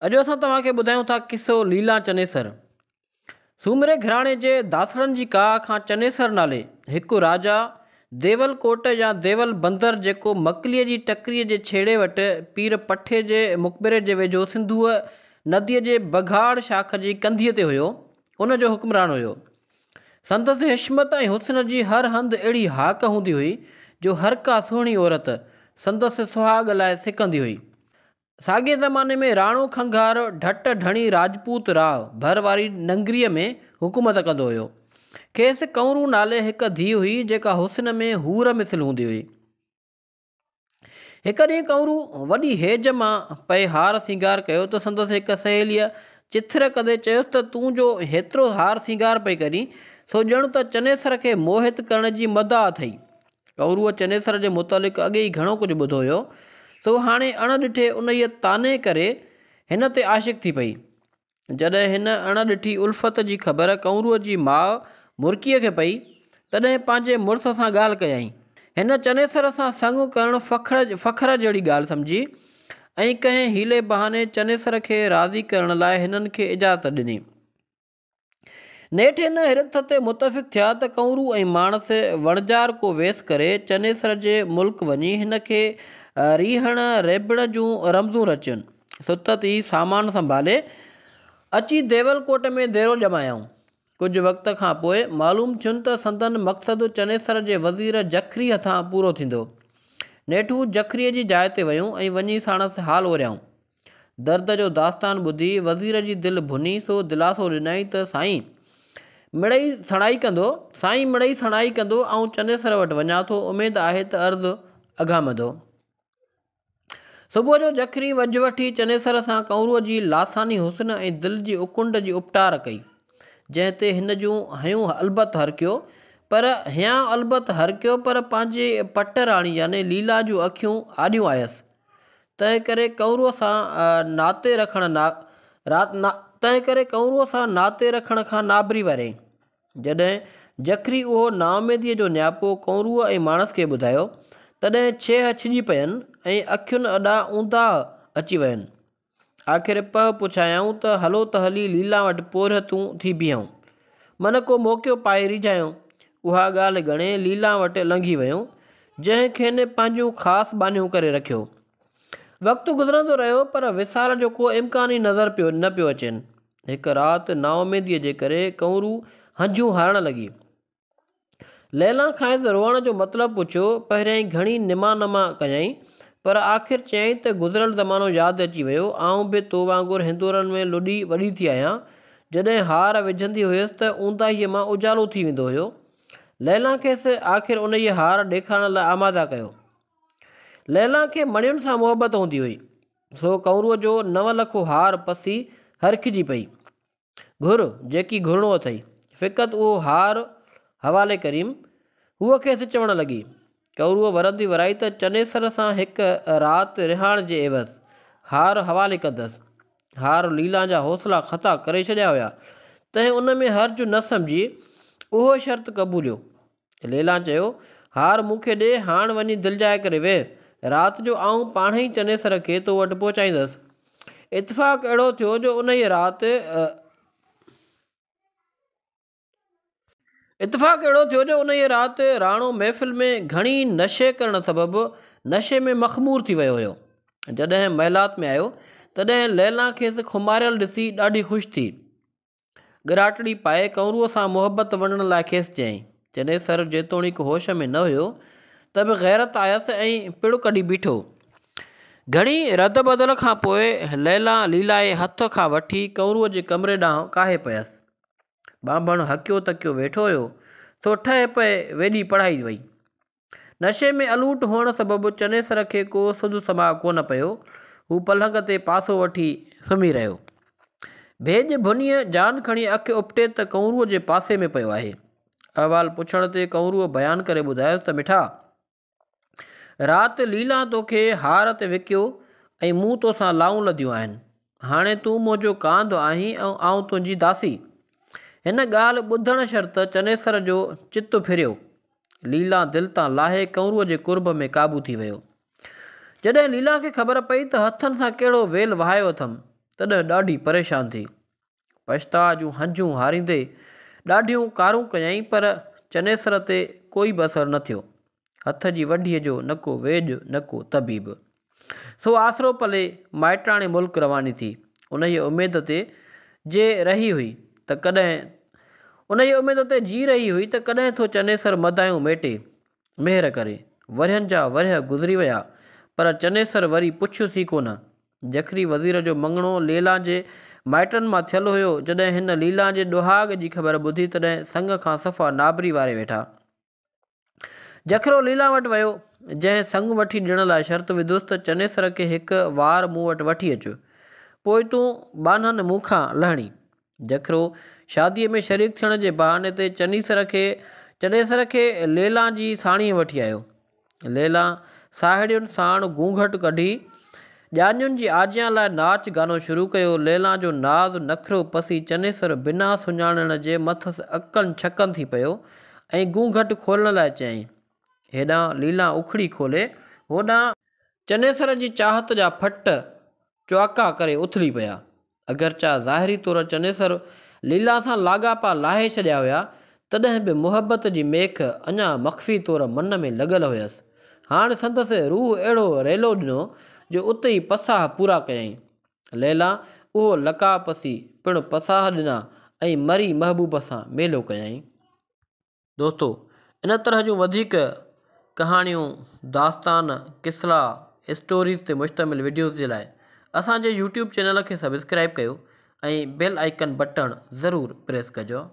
अॼु असां तव्हांखे ॿुधायूं था किसो लीला चनेसर। सूमरे घराणे जे दासरनि जी काह खां चनेसर नाले हिकु राजा देवलकोट या देवल बंदर जेको मकलीअ जी टकरीअ जे छेड़े वटि पीर पठे जे मक़बरे जे वेझो सिंधूअ नदीअ जे बघाड़ शाख जी कंधीअ ते हुयो, उन जो हुक्मरान हुयो। संदसि हिश्मत ऐं हुस्न जी हर हंधि अहिड़ी हाक हूंदी हुई जो हर का सुहिणी औरत संदसि सुहाग लाइ सिकंदी हुई। साॻिए ज़माने में राणो खंघार ढट ढणी राजपूत राव भर वारी नंगरीअ में हुकूमत कंदो हुयो। खेसि कंवरू नाले हिकु धीउ हुई जेका हुस्न में हूर मिसल हूंदी हुई। हिकु ॾींहुं कंवरू वॾी हेज मां पए हार सिंगार कयो त संदसि हिकु सहेलीअ चिथर कंदे चयुसि त तूं जो हेतिरो हार सिंगार पई करी सो ॼण त चनेसर खे मोहित करण जी मदा अथई। कंवरूअ चनेसर जे मुतालिक़ अॻे ई घणो कुझु ॿुधो हुयो, सो हाणे अणॾिठे उन ताने करे हिन ते आशिक़ थी पई। जॾहिं हिन अणॾिठी उल्फत जी ख़बर कंवरूअ जी माउ मुर्कीअ खे पई, तॾहिं पंहिंजे मुड़ुस सां ॻाल्हि कयईं। हिन चनेसर सां संग करणु फ़ख्र जहिड़ी ॻाल्हि सम्झी ऐं कंहिं हीले बहाने चनेसर खे राज़ी करण लाइ हिननि खे इजाज़त ॾिनी। नेठि हिन हिरथ ते मुतफ़िक़ थिया त कंवरू ऐं माणस वणजार को वेस करे चनेसर जे मुल्क वञी हिन खे रीहण रेबण जूं रमज़ूं रचियुनि। सुतत ई सामान संभाले अची देवलकोट में देरो ॼमायऊं। कुझु वक़्त खां पोइ मालूम थियुनि त संदन मक़सदु चनेसर जे वज़ीर जखरी हथां पूरो थींदो। नेठू जखरीअ जी जाइ ते वयूं ऐं वञी साणसि हाल ओरियाऊं। दर्द जो दास्तान ॿुधी वज़ीर जी दिलि भुनी सो दिलासो ॾिनई त साईं मिड़ई सणाई कंदो ऐं चनेसर वटि वञा थो, उमेद आहे त अर्ज़ु अघामंदो। सुबुह जो जखरी वज वठी चनेसर सां कंवरूअ जी लासानी हुस्न ऐं दिलि जी उकुंड जी उपटार कई, जंहिं ते हिन जूं हयूं अलबत हरकियो पर पंहिंजे पट राणी यानी लीला जूं अखियूं आॾियूं आयसि। तंहिं करे कंवरूअ सां नाते रखण खां नाबरी वरियईं। जॾहिं जखरी उहो नाउमेदीअ जो न्यापो कंवरूअ ऐं माणस खे ॿुधायो, तॾहिं छेह छिॼी पयनि ऐं अखियुनि अॾा ऊंधा अची वयनि। आख़िर पह पुछायऊं त हलो त हली लीला वटि पोर तूं थी बीहूं, मन को मौक़ो पाए रिझायूं। उहा ॻाल्हि घणे लीला वटि लंघी वियूं, जंहिं खेनि पंहिंजूं ख़ासि बानियूं करे रखियो। वक़्तु गुज़रंदो रहियो पर विसाल जो को इम्कान ई नज़र न पियो अचेनि। हिकु राति नाउमेदीअ जे करे कंवरू हंझूं हारण लॻी। लैला खांसि रोअण जो मतिलबु पुछियो। पहिरियां ई घणी निमा कयईं, पर आख़िर चयईं त गुज़िरियल ज़मानो यादि अची वियो। आउं बि तो वांगुरु हिंदुरनि में लुॾी वॾी थी आहियां। जॾहिं हार विझंदी हुयसि त ऊंदाहीअ मां उजालो थी वेंदो हुयो। लैला खेसि आख़िर उन ई हार ॾेखारण लाइ आमादा कयो। लैला खे मणियुनि सां मुहबत हूंदी हुई, सो कंवरूअ जो 9 लखो हार पसी हरखिजी पई। घुर जेकी घुरणो अथई, फ़िक़त उहो हार हवाले करीम। हूअ खेसि चवणु लॻी। कंवरूअ वरंदी वराई त चनेसर सां हिकु राति रिहाइण जे एवज़ हार हवाले कंदसि। हार लीला जा हौसला ख़ता करे छॾिया हुया, तंहिं उन में हर्ज न सम्झी उहो शर्त क़बूलियो। लैला चयो, हार मूंखे ॾे, हाण वञी दिलिजाए करे वेह। राति जो आऊं पाण ई चनेसर खे तो वटि पहुचाईंदसि। इतफ़ाक़ अहिड़ो थियो जो उन ई राति राणो महफ़िल में घणी नशे करण सबबि नशे में मख़मूर थी वियो हुयो। जॾहिं महिलात में आयो, तॾहिं लैला खेसि खुमारियल ॾिसी ॾाढी ख़ुशि थी ॻराटड़ी पाए कंवरूअ सां मुहबत वंडण लाइ खेसि चयईं। चनेसर जेतोणीकि होश में न हुयो, त बि गैरत आयसि ऐं पिड़ु कढी बीठो। घणी रद बदल खां पोइ लैला लीलाए हथ खां वठी कंवरूअ जे कमरे ॾांहुं काहे पयसि। बांभण हकियो तकियो वेठो हुयो, सो ठहे पए वेॾी पढ़ाई वई। नशे में अलूट हुअण सबबि चनेसर खे को सुध समां कोन पियो। हू पलंग ते पासो वठी सुम्ही रहियो। भेॼ भुनीअ जान खणी अखि उपटे त कंवरूअ जे पासे में पियो आहे। अहवाल पुछण ते कंवरूअ बयानु करे ॿुधायोसि त मिठा, राति लीला तोखे हार ते विकियो ऐं मूं तोसां लाऊं लधियूं आहिनि। हाणे तूं मुंहिंजो कांधु आहीं ऐं आऊं तुंहिंजी दासी। हिन ॻाल्हि ॿुधण शर्त चनेसर जो चित फिरियो। लीला दिलि तां लाहे कंवरूअ जे कुर्ब में क़ाबू थी वियो। जॾहिं लीला खे ख़बर पई त हथनि सां कहिड़ो वेल वहायो अथमि, तॾहिं ॾाढी परेशान थी। पछतावा जूं हंजूं हारींदे ॾाढियूं कारूं कयईं, पर चनेसर ते कोई बि असरु न थियो। हथ जी वढीअ जो न को वेॾ न को तबीब। सो आसरो पले माइटाणे मुल्क रवानी थी। उन जी उमेद ते जी रही हुई त कॾहिं थो चनेसर मदायूं मेटे महिर करे। वरहनि जा वरह गुज़री विया, पर चनेसर वरी पुछियोसीं कोन। जखरी वज़ीर जो मङणो लीला जे माइटनि मां थियल हुयो। जॾहिं हिन लीला जे ॾुहाग जी ख़बर ॿुधी तॾहिं संग खां सफ़ा नाबरी वारे वेठा। जखरो लीला वटि वियो, जंहिं संग वठी ॾियण लाइ शर्त विधुसि त चनेसर खे हिकु वार मूं वटि वठी अचु, पोइ तूं बाननि मूंखां लहणी। जखरो शादीअ में शरीक थियण जे बहाने ते चनेसर खे लेला जी साणीअ वठी आयो। लेला साहेड़ियुनि साण घूंघट कढी ॼाञुनि जी आज्ञा लाइ नाच गानो शुरू कयो। लेला जो नाज़ नखरो पसी चनेसर बिना सुञाणण जे मथसि अकनि छकनि थी पियो ऐं घूंघट खोलण लाइ चयईं। हेॾां लीला उखड़ी खोले, होॾां चनेसर जी चाहत जा फट चौका करे उथली पिया। अगरचा ज़ाहिरी तौरु चनेसर लीला सां लाॻापा लाहे छॾिया हुया, तॾहिं बि मुहबत जी मेख अञा मख़फ़ी तौरु मन में लॻल हुयसि। हाणे संदसि रूह अहिड़ो रेलो ॾिनो जो उते ई पसाह पूरा कयईं। लैला उहो लका पसी पिणु पसाह ॾिना ऐं मरी महबूब सां मेलो कयईं। दोस्तो, इन तरह जूं वधीक कहाणियूं, दास्तान, किसला, स्टोरीज़ ते मुश्तमिल वीडियोज़ जे लाइ असांजे यूट्यूब चैनल खे सब्सक्राइब कयो ऐं बेल आइकन बटण ज़रूरु प्रेस कजो।